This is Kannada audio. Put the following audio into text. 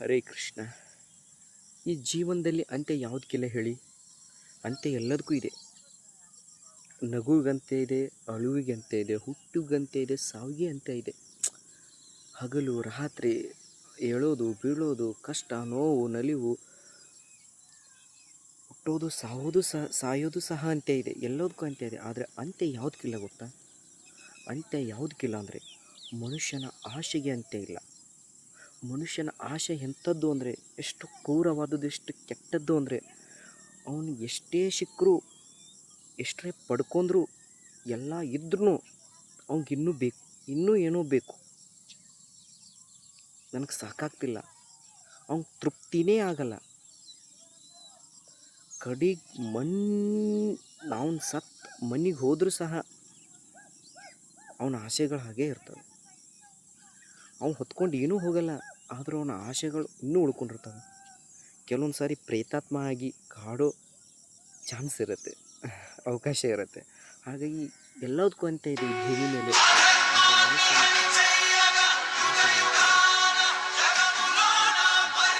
ಹರೇ ಕೃಷ್ಣ. ಈ ಜೀವನದಲ್ಲಿ ಅಂತ್ಯ ಯಾವುದಕ್ಕಿಲ್ಲ ಹೇಳಿ? ಅಂತ್ಯ ಎಲ್ಲದಕ್ಕೂ ಇದೆ. ನಗುವಿಗಂತೆ ಇದೆ, ಅಳುವಿಗಂತೆ ಇದೆ, ಹುಟ್ಟುಗಂತೆ ಇದೆ, ಸಾವಿಗೆ ಅಂತ್ಯ ಇದೆ. ಹಗಲು ರಾತ್ರಿ ಏಳೋದು ಬೀಳೋದು, ಕಷ್ಟ ನೋವು ನಲಿವು, ಹುಟ್ಟೋದು ಸಾಯೋದು ಸಹ ಅಂತ್ಯ ಇದೆ. ಎಲ್ಲದಕ್ಕೂ ಅಂತ್ಯ ಇದೆ. ಆದರೆ ಅಂತ್ಯ ಯಾವುದಕ್ಕಿಲ್ಲ ಗೊತ್ತಾ? ಅಂತ್ಯ ಯಾವುದಕ್ಕಿಲ್ಲ ಅಂದರೆ ಮನುಷ್ಯನ ಆಶೆಗೆ ಅಂತ್ಯ ಇಲ್ಲ. ಮನುಷ್ಯನ ಆಶೆ ಎಂಥದ್ದು ಅಂದರೆ ಎಷ್ಟು ಕ್ರೂರವಾದದ್ದು, ಎಷ್ಟು ಕೆಟ್ಟದ್ದು ಅಂದರೆ ಅವನು ಎಷ್ಟೇ ಸಿಕ್ಕರೂ ಎಷ್ಟೇ ಪಡ್ಕೊಂಡ್ರೂ ಎಲ್ಲ ಇದ್ರೂ ಅವ್ನಿಗಿನ್ನೂ ಬೇಕು, ಇನ್ನೂ ಏನೋ ಬೇಕು, ನನಗೆ ಸಾಕಾಗ್ತಿಲ್ಲ, ಅವ್ನಿಗೆ ತೃಪ್ತಿನೇ ಆಗಲ್ಲ. ಕಡೆಗೆ ನಾವು ಮನೆಗೆ ಹೋದರೂ ಸಹ ಅವನ ಆಸೆಗಳು ಹಾಗೇ ಇರ್ತವೆ. ಅವ್ನು ಹೊತ್ಕೊಂಡು ಏನೂ ಹೋಗಲ್ಲ, ಆದರೂ ಅವನ ಆಸೆಗಳು ಇನ್ನೂ ಉಳ್ಕೊಂಡಿರ್ತವೆ. ಕೆಲವೊಂದು ಸಾರಿ ಪ್ರೇತಾತ್ಮ ಆಗಿ ಕಾಡೋ ಚಾನ್ಸ್ ಇರುತ್ತೆ, ಅವಕಾಶ ಇರುತ್ತೆ. ಹಾಗಾಗಿ ಎಲ್ಲದಕ್ಕೂ ಅಂತ ಇದೆ ಈ ಭೂಮಿ ಮೇಲೆ. ಮನುಷ್ಯನ